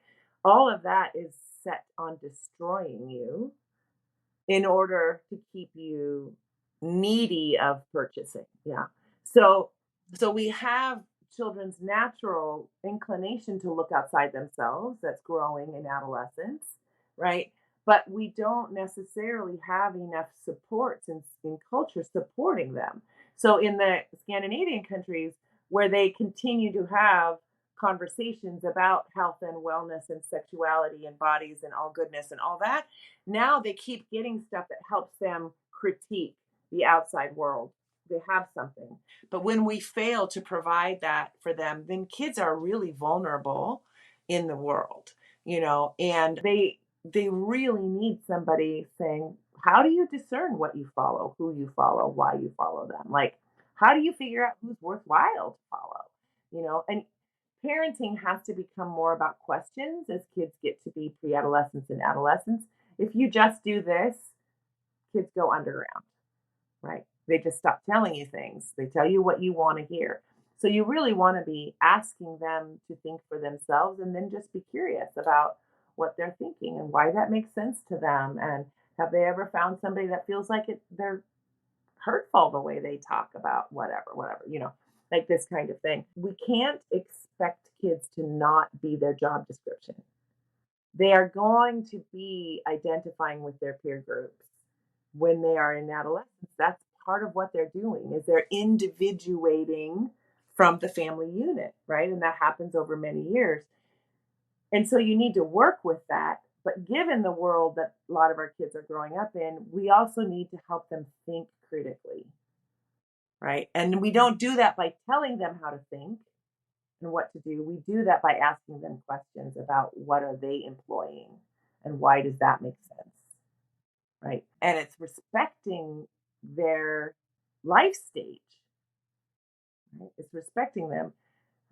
All of that is set on destroying you in order to keep you needy of purchasing. Yeah. So we have children's natural inclination to look outside themselves that's growing in adolescence, right? But we don't necessarily have enough supports in culture supporting them. So in the Scandinavian countries, where they continue to have conversations about health and wellness and sexuality and bodies and all goodness and all that, now they keep getting stuff that helps them critique the outside world. They have something. But when we fail to provide that for them, then kids are really vulnerable in the world, and they really need somebody saying, how do you discern what you follow, who you follow, why you follow them? Like, how do you figure out who's worthwhile to follow? And parenting has to become more about questions as kids get to be pre-adolescents and adolescents. If you just do this, kids go underground, right? They just stop telling you things. They tell you what you want to hear. So you really want to be asking them to think for themselves, and then just be curious about what they're thinking and why that makes sense to them. And have they ever found somebody that feels like they're hurtful the way they talk about whatever, like this kind of thing. We can't expect kids to not be their job description. They are going to be identifying with their peer groups when they are in adolescence. That's part of what they're doing, is they're individuating from the family unit, right? And that happens over many years. And so you need to work with that. But given the world that a lot of our kids are growing up in, we also need to help them think critically, right? And we don't do that by telling them how to think and what to do. We do that by asking them questions about what are they employing and why does that make sense, right? And it's respecting their life stage, right? It's respecting them.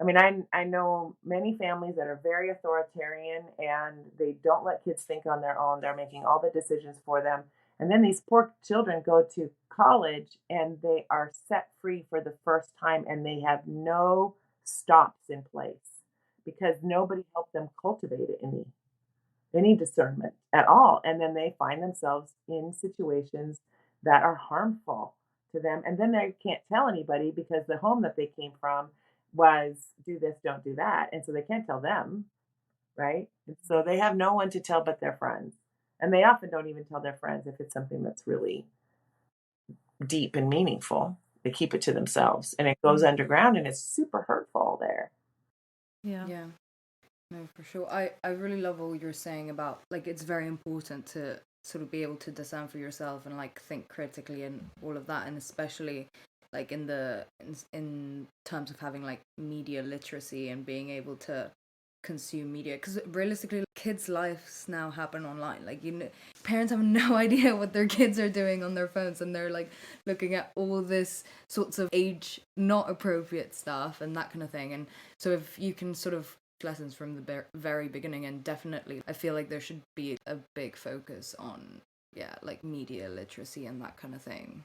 I mean, I know many families that are very authoritarian and they don't let kids think on their own. They're making all the decisions for them. And then these poor children go to college and they are set free for the first time and they have no stops in place because nobody helped them cultivate any discernment at all. And then they find themselves in situations that are harmful to them. And then they can't tell anybody because the home that they came from was do this, don't do that. And so they can't tell them, right? And so they have no one to tell but their friends. And they often don't even tell their friends if it's something that's really deep and meaningful. They keep it to themselves and it goes underground and it's super hurtful there. Yeah. Yeah. No, for sure. I really love all you're saying about, like, it's very important to sort of be able to discern for yourself and, like, think critically and all of that. And especially, like, in terms of having, like, media literacy and being able to consume media. Because realistically, kids' lives now happen online. Like, parents have no idea what their kids are doing on their phones. And they're, like, looking at all this sorts of age not appropriate stuff and that kind of thing. And so if you can sort of lessons from the very beginning, and definitely I feel like there should be a big focus on like media literacy and that kind of thing.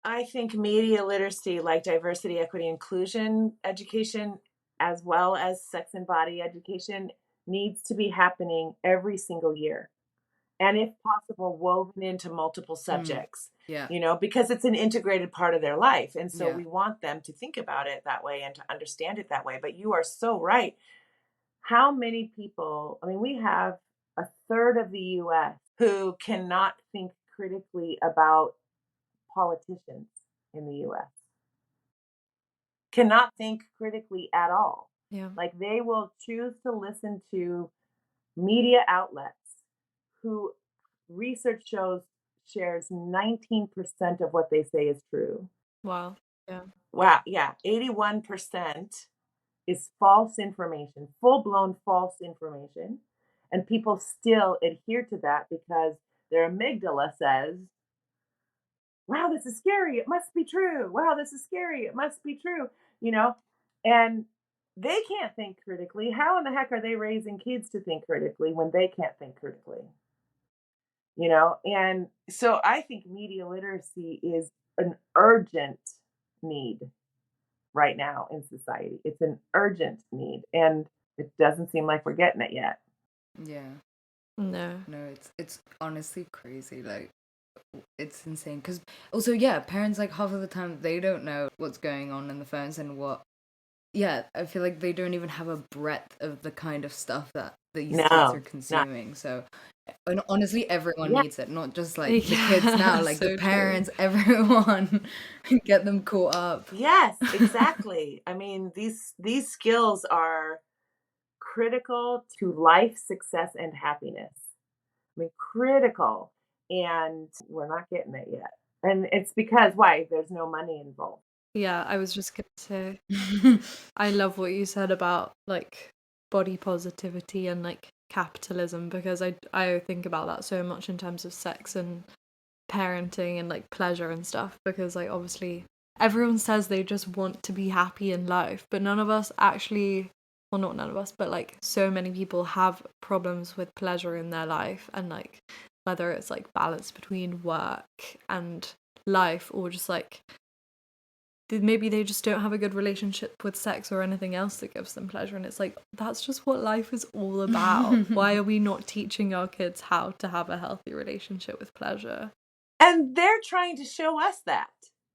I think media literacy, like diversity, equity, inclusion education, as well as sex and body education, needs to be happening every single year, and if possible woven into multiple subjects. Because it's an integrated part of their life, and so we want them to think about it that way and to understand it that way. But you are so right. How many people, I mean, we have a third of the US who cannot think critically about politicians in the US, cannot think critically at all. Yeah. Like, they will choose to listen to media outlets who research shows shares 19% of what they say is true. Wow. Yeah. Wow. Yeah. 81% is false information, full-blown false information. And people still adhere to that because their amygdala says, wow, this is scary. It must be true. Wow, this is scary. It must be true. And they can't think critically. How in the heck are they raising kids to think critically when they can't think critically? And so I think media literacy is an urgent need right now in society. It's an urgent need, and it doesn't seem like we're getting it yet. Yeah. No, it's honestly crazy. Like, it's insane because also parents, like, half of the time they don't know what's going on in the phones and what yeah, I feel like they don't even have a breadth of the kind of stuff that these kids are No, not consuming. So, and honestly, everyone yeah. needs it, not just like the kids Yeah, now, like the so true. parents, everyone, get them caught up. Yes, exactly. I mean, these skills are critical to life success and happiness. I mean, critical. And we're not getting it yet. And it's because why? There's no money involved. Yeah, I was just gonna say, I love what you said about like body positivity and like capitalism, because I think about that so much in terms of sex and parenting and like pleasure and stuff, because like obviously everyone says they just want to be happy in life, but none of us actually, well, not none of us, but like so many people have problems with pleasure in their life, and like whether it's like balance between work and life, or just like maybe they just don't have a good relationship with sex or anything else that gives them pleasure, and it's like that's just what life is all about. Why are we not teaching our kids how to have a healthy relationship with pleasure? And they're trying to show us that.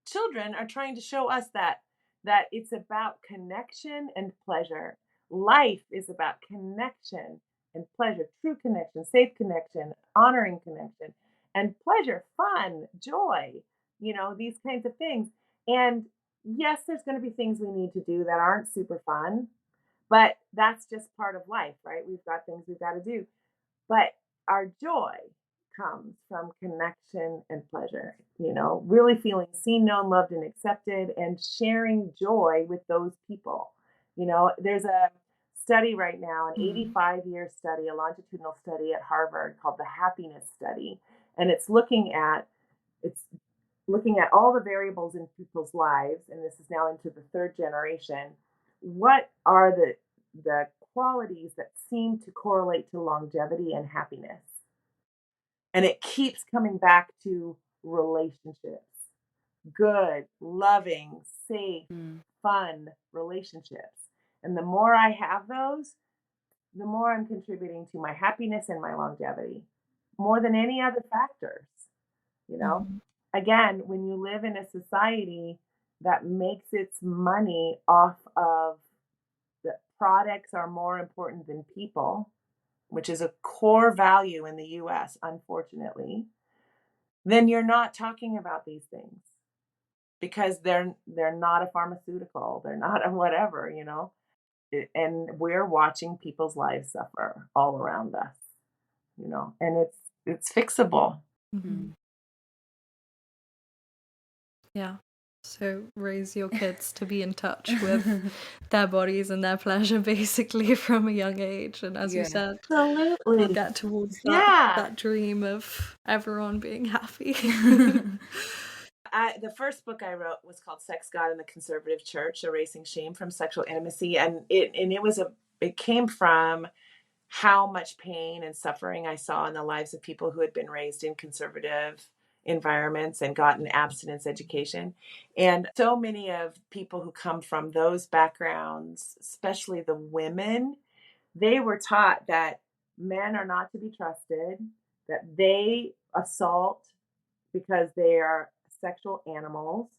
Children are trying to show us that it's about connection and pleasure. Life is about connection and pleasure, true connection, safe connection, honoring connection, and pleasure, fun, joy, these kinds of things. And yes, there's going to be things we need to do that aren't super fun, but that's just part of life, right? We've got things we've got to do. But our joy comes from connection and pleasure, really feeling seen, known, loved, and accepted, and sharing joy with those people. There's a study right now, an 85-year study, a longitudinal study at Harvard called the Happiness Study, and it's looking at all the variables in people's lives, and this is now into the third generation. What are the qualities that seem to correlate to longevity and happiness? And it keeps coming back to relationships. Good, loving, safe, fun relationships. And the more I have those, the more I'm contributing to my happiness and my longevity, more than any other factors, you know? Again, when you live in a society that makes its money off of the products are more important than people, which is a core value in the US, unfortunately, then you're not talking about these things because they're not a pharmaceutical, they're not a whatever. And we're watching people's lives suffer all around us, and it's fixable. Yeah. So raise your kids to be in touch with their bodies and their pleasure basically from a young age. And as you said, we'll Absolutely. get towards Yeah. that dream of everyone being happy. The first book I wrote was called Sex, God, and the Conservative Church: Erasing Shame from Sexual Intimacy. And it came from how much pain and suffering I saw in the lives of people who had been raised in conservative environments and gotten abstinence education. And so many of people who come from those backgrounds, especially the women, they were taught that men are not to be trusted, that they assault because they are sexual animals,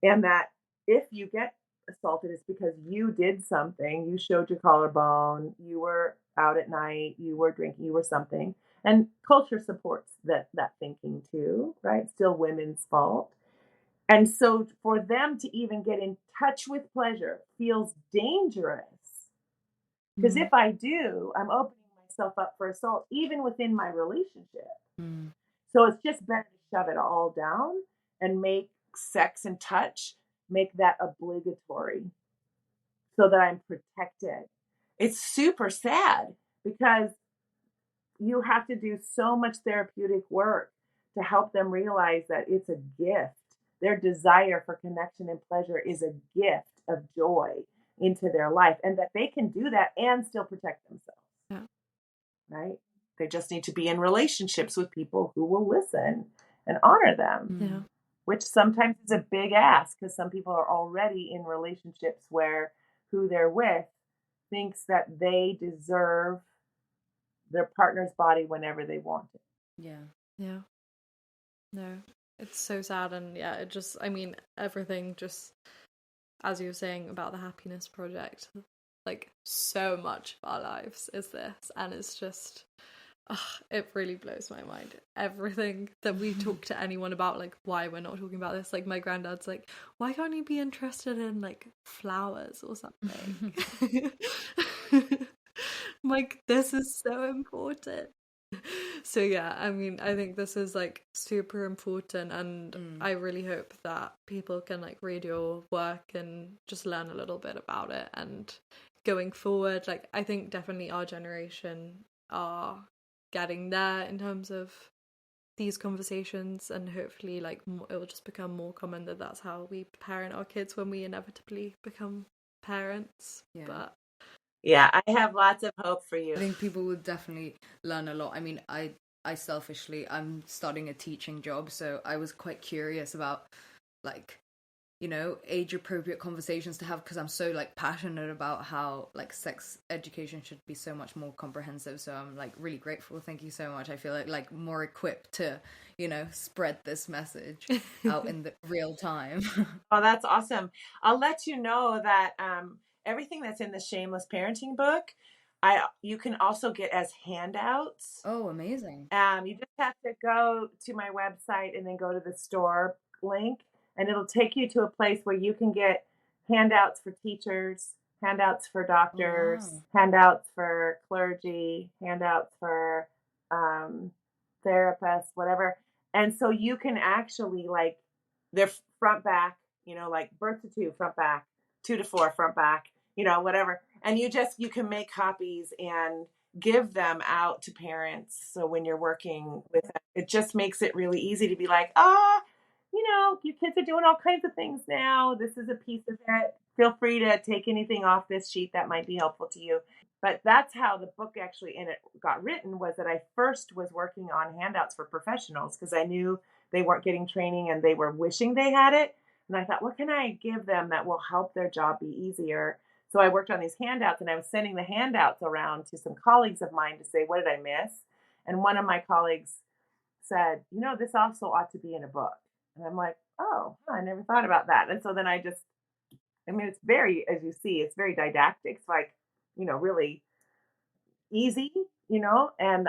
and that if you get assaulted, it's because you did something. You showed your collarbone, you were out at night, you were drinking, you were something. And culture supports that thinking too, right? Still women's fault. And so for them to even get in touch with pleasure feels dangerous. Because if I do, I'm opening myself up for assault, even within my relationship. So it's just better to shove it all down and make sex and touch, make that obligatory so that I'm protected. It's super sad because you have to do so much therapeutic work to help them realize that it's a gift. Their desire for connection and pleasure is a gift of joy into their life, and that they can do that and still protect themselves. Yeah. Right? They just need to be in relationships with people who will listen and honor them. Yeah. Which sometimes is a big ask because some people are already in relationships where who they're with thinks that they deserve their partner's body whenever they want it. Yeah. No, it's so sad. And yeah, I mean, everything just as you were saying about the Happiness Project, like so much of our lives is this, and it's just it really blows my mind. Everything that we talk to anyone about, like why we're not talking about this, like my granddad's like, why can't you be interested in like flowers or something? Like, this is so important. So yeah, I mean, I think this is like super important, and I really hope that people can like read your work and just learn a little bit about it. And going forward, like I think definitely our generation are getting there in terms of these conversations, and hopefully like it will just become more common that that's how we parent our kids when we inevitably become parents. But yeah, I have lots of hope for you. I think people will definitely learn a lot. I mean, I selfishly, I'm starting a teaching job, so I was quite curious about, like, you know, age appropriate conversations to have, because I'm so like passionate about how like sex education should be so much more comprehensive. So I'm like really grateful. Thank you so much. I feel like more equipped to, you know, spread this message out in the real time. Oh, that's awesome. I'll let you know that everything that's in the Shameless Parenting book, you can also get as handouts. Oh, amazing. You just have to go to my website and then go to the store link, and it'll take you to a place where you can get handouts for teachers, handouts for doctors, handouts for clergy, handouts for therapists, whatever. And so you can actually, like, they're front back, you know, like birth to 2 front back, 2 to 4 front back, you know, whatever. And you can make copies and give them out to parents. So when you're working with them, it just makes it really easy to be like, you know, your kids are doing all kinds of things now. This is a piece of it. Feel free to take anything off this sheet that might be helpful to you. But that's how the book actually in it got written, was that I first was working on handouts for professionals because I knew they weren't getting training and they were wishing they had it. And I thought, what can I give them that will help their job be easier? So I worked on these handouts, and I was sending the handouts around to some colleagues of mine to say, what did I miss? And one of my colleagues said, you know, this also ought to be in a book. And I'm like, oh, I never thought about that. And so then I mean, it's very, as you see, it's very didactic. It's like, you know, really easy, you know, and,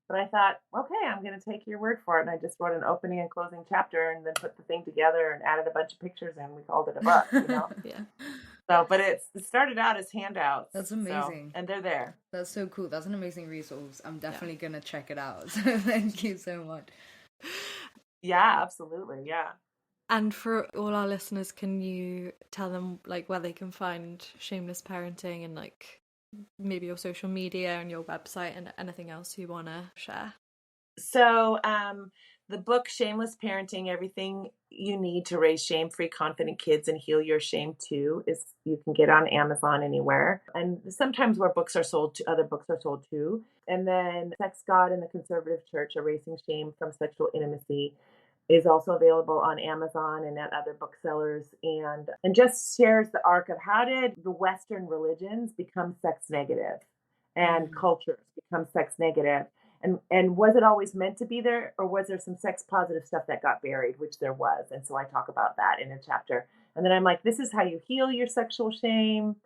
but I thought, okay, I'm going to take your word for it. And I just wrote an opening and closing chapter and then put the thing together and added a bunch of pictures, and we called it a book, you know? yeah. So, but it started out as handouts. That's amazing. So, and they're there. That's so cool. That's an amazing resource. I'm definitely going to check it out. So thank you so much. Yeah, absolutely. Yeah. And for all our listeners, can you tell them like where they can find Shameless Parenting, and like maybe your social media and your website and anything else you want to share? So, the book Shameless Parenting, Everything You Need to Raise Shame-Free Confident Kids and Heal Your Shame Too, is you can get on Amazon anywhere. And sometimes where books are sold, other books are sold too. And then Sex, God, and the Conservative Church, Erasing Shame from Sexual Intimacy, is also available on Amazon and at other booksellers, and just shares the arc of how did the Western religions become sex negative and cultures become sex negative. And was it always meant to be there, or was there some sex positive stuff that got buried, which there was? And so I talk about that in a chapter. And then I'm like, this is how you heal your sexual shame.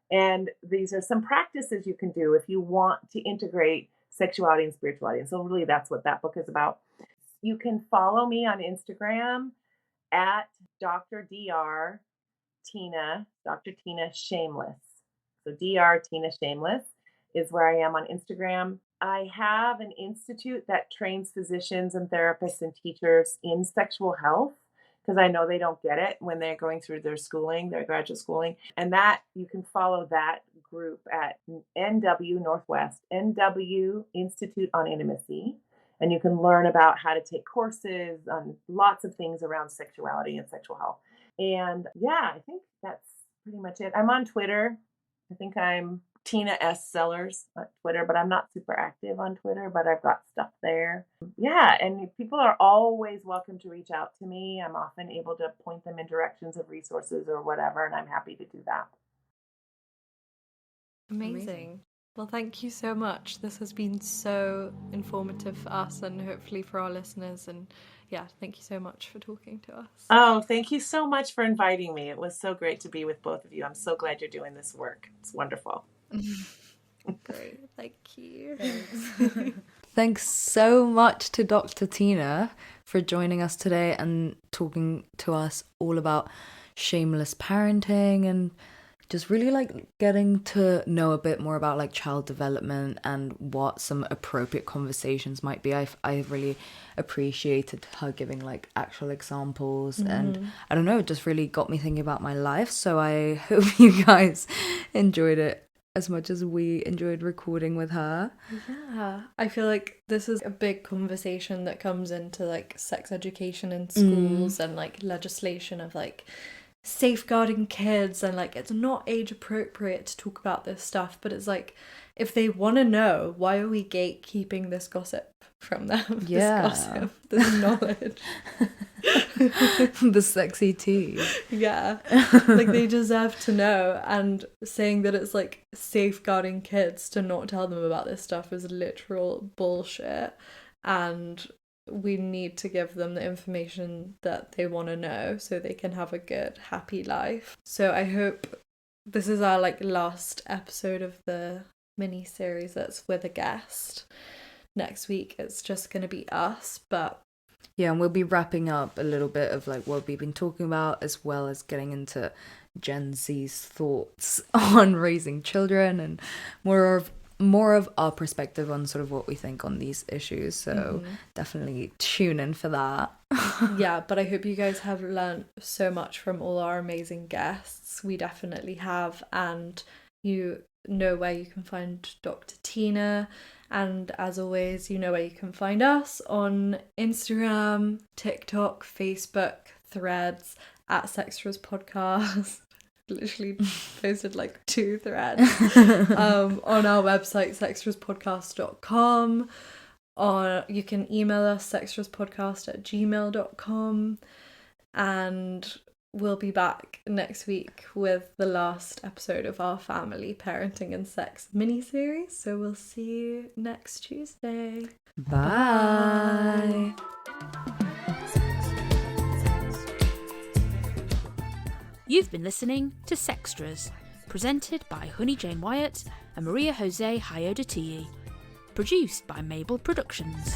And these are some practices you can do if you want to integrate sexuality and spirituality. And so really that's what that book is about. You can follow me on Instagram at Dr. Tina Shameless. So Dr. Tina Shameless is where I am on Instagram. I have an institute that trains physicians and therapists and teachers in sexual health, because I know they don't get it when they're going through their schooling, their graduate schooling. And that you can follow that group at NW Northwest, NW Institute on Intimacy. And you can learn about how to take courses on lots of things around sexuality and sexual health. And yeah, I think that's pretty much it. I'm on Twitter. I think I'm Tina S. Sellers on Twitter, but I'm not super active on Twitter, but I've got stuff there. Yeah, and people are always welcome to reach out to me. I'm often able to point them in directions of resources or whatever, and I'm happy to do that. Amazing. Well, thank you so much. This has been so informative for us and hopefully for our listeners. And yeah, thank you so much for talking to us. Oh, thank you so much for inviting me. It was so great to be with both of you. I'm so glad you're doing this work. It's wonderful. Great. Thank you. Thanks so much to Dr. Tina for joining us today and talking to us all about shameless parenting and just really like getting to know a bit more about like child development and what some appropriate conversations might be. I really appreciated her giving like actual examples, and I don't know, it just really got me thinking about my life. So I hope you guys enjoyed it as much as we enjoyed recording with her. Yeah, I feel like this is a big conversation that comes into like sex education in schools and like legislation of like safeguarding kids, and like it's not age appropriate to talk about this stuff, but it's like if they want to know, why are we gatekeeping this gossip from them? Yeah. This gossip, this knowledge. The sexy tea. Yeah, like they deserve to know, and saying that it's like safeguarding kids to not tell them about this stuff is literal bullshit, and we need to give them the information that they want to know so they can have a good, happy life. So I hope this is our like last episode of the mini series that's with a guest. Next week it's just going to be us, but yeah, and we'll be wrapping up a little bit of like what we've been talking about, as well as getting into Gen Z's thoughts on raising children and more of our perspective on sort of what we think on these issues. So definitely tune in for that. Yeah, but I hope you guys have learned so much from all our amazing guests. We definitely have, and you know where you can find Dr. Tina, and as always, you know where you can find us on Instagram, TikTok, Facebook, Threads at Sextras Podcast. Literally posted like 2 threads on our website sextraspodcast.com, or you can email us sextraspodcast@gmail.com, and we'll be back next week with the last episode of our family parenting and sex mini-series. So we'll see you next Tuesday. Bye. You've been listening to Sextras, presented by Honey Jane Wyatt and Maria Jose Hayodatiyi, produced by Mabel Productions.